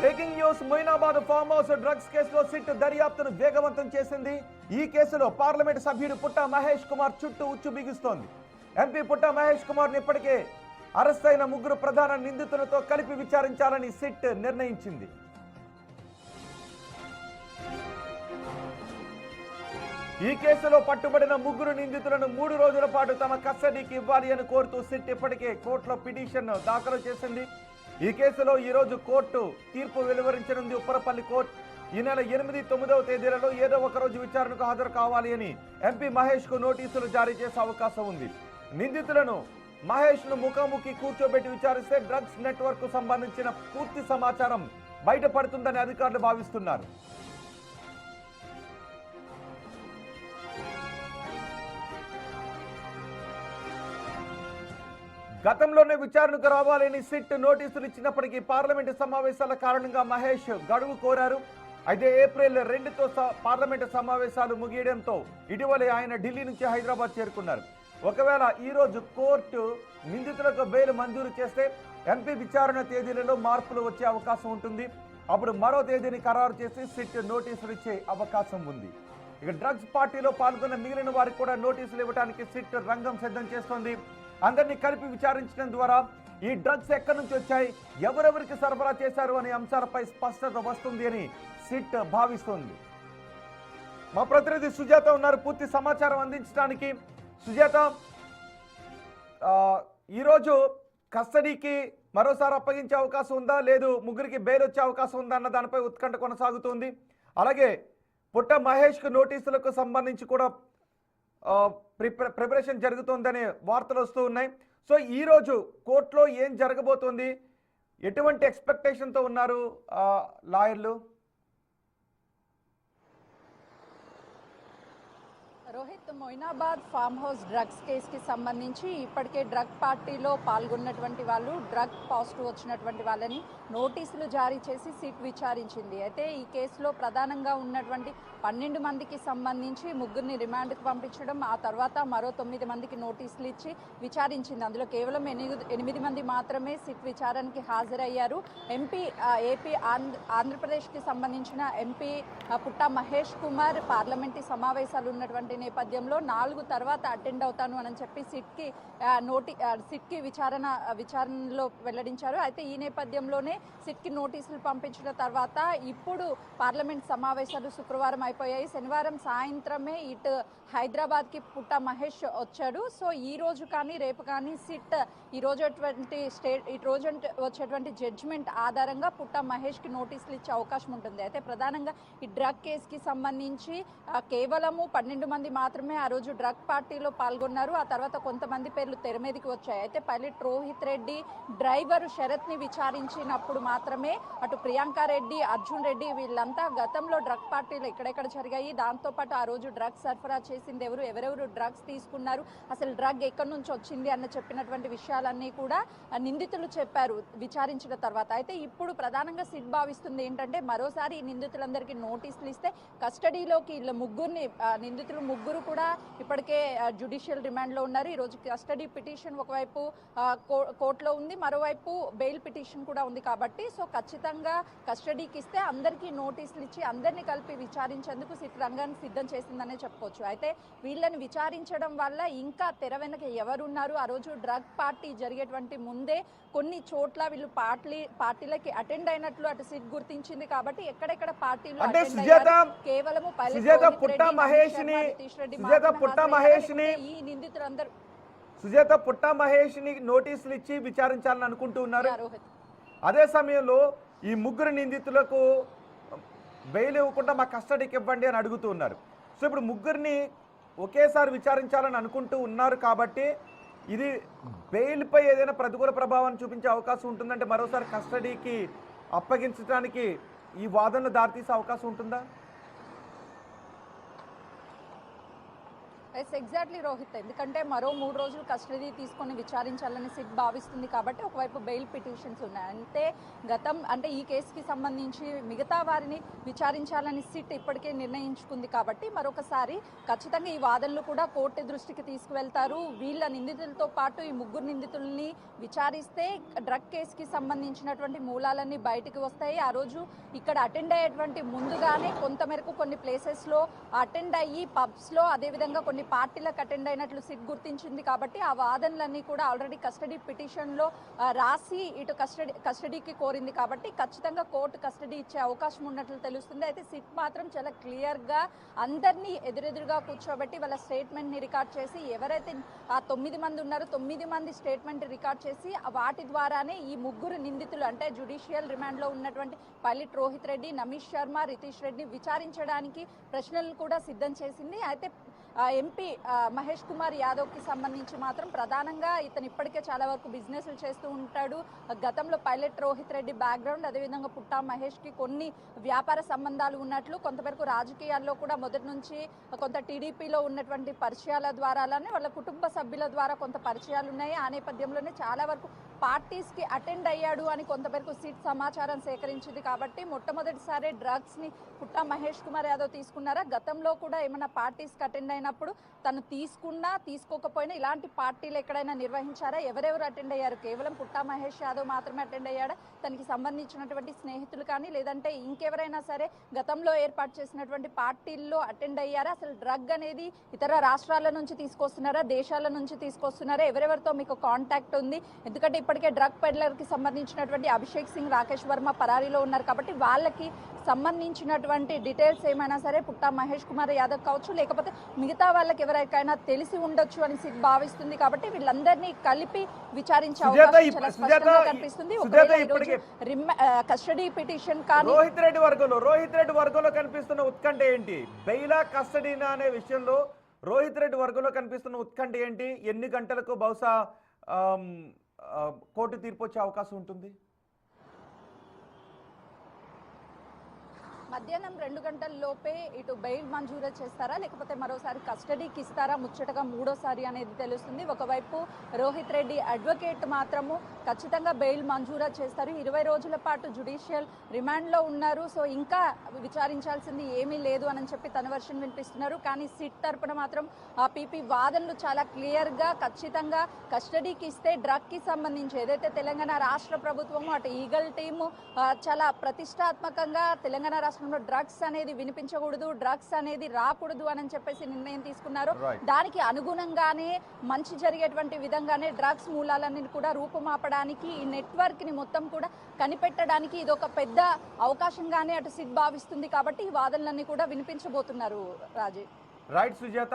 Breaking news Moinabad farm house drugs కేసులో SIT దర్యాప్తును వేగవంతం చేసింది. ఈ కేసులో పార్లమెంట్ సభ్యుడు పుట్ట మహేష్ కుమార్ చుట్టూ ఉచ్చు బిగుస్తోంది. ఎంపీ పుట్ట మహేష్ కుమార్ ఇప్పటికే అరెస్ట్ అయిన ముగ్గురు ప్రధాన నిందితులతో కలిపి విచారించాలని సిట్ నిర్ణయించింది. ఈ కేసులో పట్టుబడిన ముగ్గురు నిందితులను 3 రోజుల పాటు తమ కస్టడీకి ఇవ్వాలి అని కోరుతూ సిట్ ఇప్పటికే కోర్టులో పిటిషన్ దాఖలు చేసింది. ఈ కేసులో ఈ రోజు కోర్టు తీర్పు వెలువరించనుంది. ఉప్పరపల్లి కోర్టు ఈ నెల 8, 9వ తేదీలలో ఏదో ఒక రోజు విచారణకు హాజరు కావాలి అని ఎంపీ మహేష్ కు నోటీసులు జారీ చేసే అవకాశం ఉంది. నిందితులను మహేష్ ను ముఖాముఖి కూర్చోబెట్టి విచారిస్తే డ్రగ్స్ నెట్వర్క్ కు సంబంధించిన పూర్తి సమాచారం బయటపడుతుందని అధికారులు భావిస్తున్నారు. గతంలోనే విచారణకు రావాలని సిట్ నోటీసులు ఇచ్చినప్పటికీ పార్లమెంటు సమావేశాల కారణంగా మహేష్ గడువు కోరారు. అయితే ఏప్రిల్ 2తో పార్లమెంటు సమావేశాలు ముగియడంతో ఇటీవలే ఆయన ఢిల్లీ నుంచి హైదరాబాద్ చేరుకున్నారు. ఒకవేళ ఈ రోజు కోర్టు నిందితులకు బెయిల్ మంజూరు చేస్తే ఎంపీ విచారణ తేదీలలో మార్పులు వచ్చే అవకాశం ఉంటుంది. అప్పుడు మరో తేదీని ఖరారు చేసి సిట్ నోటీసులు ఇచ్చే అవకాశం ఉంది. ఇక డ్రగ్స్ పార్టీలో పాల్గొన్న మిగిలిన వారికి కూడా నోటీసులు ఇవ్వడానికి సిట్ రంగం సిద్ధం చేస్తోంది. అందరినీ కలిపి విచారించడం ద్వారా ఈ డ్రగ్స్ ఎక్కడి నుంచి వచ్చాయి, ఎవరెవరికి సరఫరా చేశారు అనే అంశాలపై స్పష్టత వస్తుంది అని సిట్ భావిస్తోంది. మా ప్రతినిధి సుజాత ఉన్నారు పూర్తి సమాచారం అందించడానికి. సుజాత, ఈరోజు కస్టడీకి మరోసారి అప్పగించే అవకాశం ఉందా, లేదు ముగ్గురికి బెయిల్ వచ్చే అవకాశం ఉందా అన్న దానిపై ఉత్కంఠ కొనసాగుతుంది. అలాగే పుట్ట మహేష్కు నోటీసులకు సంబంధించి కూడా ప్రిపరేషన్ జరుగుతోందనే వార్తలు వస్తూ ఉన్నాయి. సో ఈరోజు కోర్టులో ఏం జరగబోతోంది, ఎటువంటి ఎక్స్పెక్టేషన్తో ఉన్నారు లాయర్లు? Rohit, Moinabad farm house drugs కేసుకి సంబంధించి ఇప్పటికే డ్రగ్ పార్టీలో పాల్గొన్నటువంటి వాళ్ళు, డ్రగ్ పాజిటివ్ వచ్చినటువంటి వాళ్ళని నోటీసులు జారీ చేసి సిట్ విచారించింది. అయితే ఈ కేసులో ప్రధానంగా ఉన్నటువంటి 12 మందికి సంబంధించి ముగ్గురిని రిమాండ్కి పంపించడం, ఆ తర్వాత మరో 9 మందికి నోటీసులు ఇచ్చి విచారించింది. అందులో కేవలం 8 మంది మాత్రమే సిట్ విచారణకి హాజరయ్యారు. ఏపీ ఆంధ్రప్రదేశ్కి సంబంధించిన ఎంపీ పుట్ట మహేష్ కుమార్ పార్లమెంటు సమావేశాలు ఉన్నటువంటి నేపథ్యంలో 4 తర్వాత అటెండ్ అవుతాను అని చెప్పి సిట్కి విచారణలో వెల్లడించారు. అయితే ఈ నేపథ్యంలోనే సిట్కి నోటీసులు పంపించిన తర్వాత ఇప్పుడు పార్లమెంట్ సమావేశాలు శుక్రవారం అయిపోయాయి. శనివారం సాయంత్రమే ఇటు హైదరాబాద్కి పుట్ట మహేష్ వచ్చాడు. సో ఈ రోజు కానీ రేపు కానీ సిట్ ఈ రోజు వచ్చేటువంటి జడ్జిమెంట్ ఆధారంగా పుట్ట మహేష్కి నోటీసులు ఇచ్చే అవకాశం ఉంటుంది. అయితే ప్రధానంగా ఈ డ్రగ్ కేసుకి సంబంధించి కేవలము 12 మంది మాత్రమే ఆ రోజు డ్రగ్ పార్టీలో పాల్గొన్నారు. ఆ తర్వాత కొంతమంది పేర్లు తెర మీదకి వచ్చాయి. అయితే పైలట్ రోహిత్ రెడ్డి, డ్రైవర్ శరత్ని విచారించినప్పుడు మాత్రమే అటు ప్రియాంక రెడ్డి, అర్జున్ రెడ్డి వీళ్ళంతా గతంలో డ్రగ్ పార్టీలు ఎక్కడెక్కడ జరిగాయి, దాంతోపాటు ఆ రోజు డ్రగ్స్ సరఫరా చేసింది ఎవరెవరు డ్రగ్స్ తీసుకున్నారు, అసలు డ్రగ్ ఎక్కడి నుంచి వచ్చింది అన్న చెప్పినటువంటి విషయాలన్నీ కూడా నిందితులు చెప్పారు విచారించిన తర్వాత. అయితే ఇప్పుడు ప్రధానంగా సిట్ భావిస్తుంది ఏంటంటే మరోసారి ఈ నిందితులందరికీ నోటీసులు ఇస్తే కస్టడీలోకి నిందితులు ముగ్గురు కూడా ఇప్పటికే జ్యుడిషియల్ రిమాండ్లో ఉన్నారు. ఈరోజు కస్టడీ పిటిషన్ ఒకవైపు కోర్టులో ఉంది, మరోవైపు బెయిల్ పిటిషన్ కూడా ఉంది. కాబట్టి సో ఖచ్చితంగా కస్టడీకి ఇస్తే అందరికీ నోటీసులు ఇచ్చి అందరినీ కలిపి విచారించేందుకు సిట్ రంగాన్ని సిద్ధం చేసిందనే చెప్పుకోవచ్చు. అయితే వీళ్ళని విచారించడం వల్ల ఇంకా తెర వెనక ఎవరున్నారు, ఆ రోజు డ్రగ్ పార్టీ జరిగేటువంటి ముందే కొన్ని చోట్ల వీళ్ళు పార్టీలకి అటెండ్ అయినట్లు అటు సిట్ గుర్తించింది. కాబట్టి ఎక్కడెక్కడ పార్టీలు కేవలము సుజాత పుట్ట మహేష్ ని నోటీసులు ఇచ్చి విచారించాలని అనుకుంటూ ఉన్నారు. అదే సమయంలో ఈ ముగ్గురు నిందితులకు బెయిల్ ఇవ్వకుండా మా కస్టడీకి ఇవ్వండి అని అడుగుతూ ఉన్నారు. సో ఇప్పుడు ముగ్గురిని ఒకేసారి విచారించాలని అనుకుంటూ ఉన్నారు కాబట్టి ఇది బెయిల్పై ఏదైనా ప్రతికూల ప్రభావాన్ని చూపించే అవకాశం ఉంటుందంటే మరోసారి కస్టడీకి అప్పగించడానికి ఈ వాదనలు దారితీసే అవకాశం ఉంటుందా? ఎగ్జాక్ట్లీ రోహిత్, ఎందుకంటే మరో 3 రోజులు కస్టడీ తీసుకొని విచారించాలని సిట్ భావిస్తుంది కాబట్టి ఒకవైపు బెయిల్ పిటిషన్స్ ఉన్నాయి. అంటే ఈ కేసుకి సంబంధించి మిగతా వారిని విచారించాలని సిట్ ఇప్పటికే నిర్ణయించుకుంది కాబట్టి మరొకసారి ఖచ్చితంగా ఈ వాదనలు కూడా కోర్టు దృష్టికి తీసుకువెళ్తారు. వీళ్ళ నిందితులతో పాటు ఈ 3 నిందితుల్ని విచారిస్తే డ్రగ్ కేసుకి సంబంధించినటువంటి మూలాలన్నీ బయటికి వస్తాయి. ఆ రోజు ఇక్కడ అటెండ్ అయ్యేటువంటి ముందుగానే కొంతమేరకు కొన్ని ప్లేసెస్లో అటెండ్ అయ్యి పబ్స్లో అదేవిధంగా కొన్ని పార్టీలకు అటెండ్ అయినట్లు సిట్ గుర్తించింది కాబట్టి ఆ వాదనలన్నీ కూడా ఆల్రెడీ కస్టడీ పిటిషన్లో రాసి ఇటు కస్టడీకి కోరింది కాబట్టి ఖచ్చితంగా కోర్టు కస్టడీ ఇచ్చే అవకాశం ఉన్నట్లు తెలుస్తుంది. అయితే సిట్ మాత్రం చాలా క్లియర్గా అందరినీ ఎదురెదురుగా కూర్చోబెట్టి వాళ్ళ స్టేట్మెంట్ని రికార్డ్ చేసి ఎవరైతే ఆ 9 మంది ఉన్నారో 9 మంది స్టేట్మెంట్ రికార్డ్ చేసి వాటి ద్వారానే ఈ 3 నిందితులు అంటే జ్యుడిషియల్ రిమాండ్లో ఉన్నటువంటి పైలట్ రోహిత్ రెడ్డి, నమీష్ శర్మ, రితీష్ రెడ్డిని విచారించడానికి ప్రశ్నలు కూడా సిద్ధం చేసింది. అయితే ఎంపీ మహేష్ కుమార్ యాదవ్కి సంబంధించి మాత్రం ప్రధానంగా ఇతను ఇప్పటికే చాలా వరకు బిజినెస్లు చేస్తూ ఉంటాడు. గతంలో పైలట్ రోహిత్ రెడ్డి బ్యాక్గ్రౌండ్, అదేవిధంగా పుట్టా మహేష్కి కొన్ని వ్యాపార సంబంధాలు ఉన్నట్లు, కొంతవరకు రాజకీయాల్లో కూడా మొదటి నుంచి కొంత టీడీపీలో ఉన్నటువంటి పరిచయాల ద్వారానే వాళ్ళ కుటుంబ సభ్యుల ద్వారా కొంత పరిచయాలు ఉన్నాయి. ఆ నేపథ్యంలోనే చాలా వరకు పార్టీస్కి అటెండ్ అయ్యాడు అని కొంతవరకు సిట్ సమాచారం సేకరించింది కాబట్టి మొట్టమొదటిసారి డ్రగ్స్ని పుట్టా మహేష్ కుమార్ యాదవ్ తీసుకున్నారా, గతంలో కూడా ఏమైనా పార్టీస్కి అటెండ్ అయినప్పుడు తను తీసుకున్నా తీసుకోకపోయినా ఇలాంటి పార్టీలు ఎక్కడైనా నిర్వహించారా, ఎవరెవరు అటెండ్ అయ్యారు, కేవలం పుట్టా మహేష్ యాదవ్ మాత్రమే అటెండ్ అయ్యాడా, తనకి సంబంధించినటువంటి స్నేహితులు కానీ లేదంటే ఇంకెవరైనా సరే గతంలో ఏర్పాటు చేసినటువంటి పార్టీల్లో అటెండ్ అయ్యారా, అసలు డ్రగ్ అనేది ఇతర రాష్ట్రాల నుంచి తీసుకొస్తున్నారా, దేశాల నుంచి తీసుకొస్తున్నారా, ఎవరెవరితో మీకు కాంటాక్ట్ ఉంది, ఎందుకంటే ఇప్పటికే డ్రగ్ పెడ్లర్కి సంబంధించినటువంటి అభిషేక్ సింగ్, రాకేష్ వర్మ పరారీలో ఉన్నారు కాబట్టి వాళ్ళకి సంబంధించినటువంటి డీటెయిల్స్ ఏమైనా సరే పుట్టా మహేష్ కుమార్ యాదవ్ కావచ్చు లేకపోతే మిగతా వాళ్ళకి ఎవరికైనా తెలిసి ఉండొచ్చు అని సిట్ భావిస్తుంది కాబట్టి వీళ్ళందరినీ కలిపి విచారించే అవకాశం చాలా స్పష్టంగా కనిపిస్తుంది. కస్టడీ పిటిషన్ కానీ రోహిత్ రెడ్డి వర్గంలో కనిపిస్తున్న ఉత్కంఠ ఏంటి, బెయిలా కస్టడీనా అనే విషయంలో రోహిత్ రెడ్డి వర్గంలో కనిపిస్తున్న ఉత్కంఠ ఏంటి, ఎన్ని గంటలకు బహుశా కోర్టు తీర్పు వచ్చే అవకాశం ఉంటుంది? మధ్యాహ్నం 2 గంటల లోపే ఇటు బెయిల్ మంజూరు చేస్తారా లేకపోతే మరోసారి కస్టడీకి ఇస్తారా ముచ్చటగా మూడోసారి అనేది తెలుస్తుంది. ఒకవైపు రోహిత్ రెడ్డి అడ్వకేట్ మాత్రము ఖచ్చితంగా బెయిల్ మంజూరు చేస్తారు. 20 రోజుల పాటు జ్యుడిషియల్ రిమాండ్లో ఉన్నారు, సో ఇంకా విచారించాల్సింది ఏమీ లేదు అని చెప్పి తన వర్షన్ వినిపిస్తున్నారు. కానీ సిట్ తరపున మాత్రం ఆ పీపీ వాదనలు చాలా క్లియర్గా ఖచ్చితంగా కస్టడీకి ఇస్తే డ్రగ్కి సంబంధించి ఏదైతే తెలంగాణ రాష్ట్ర ప్రభుత్వము అటు ఈగల్ టీము చాలా ప్రతిష్టాత్మకంగా తెలంగాణ రాష్ట్రంలో డ్రగ్స్ అనేది వినిపించకూడదు, డ్రగ్స్ అనేది రాకూడదు అని చెప్పేసి నిర్ణయం తీసుకున్నారు. దానికి అనుగుణంగానే మంచి జరిగేటువంటి విధంగానే డ్రగ్స్ మూలాలన్నీ కూడా రూపుమాపడానికి ఈ నెట్వర్క్ ని మొత్తం కూడా కనిపెట్టడానికి ఇది ఒక పెద్ద అవకాశంగానే అటు సిట్ భావిస్తుంది కాబట్టి ఈ వాదనలన్నీ కూడా వినిపించబోతున్నారు. రాజీ రైట్ సుజాత.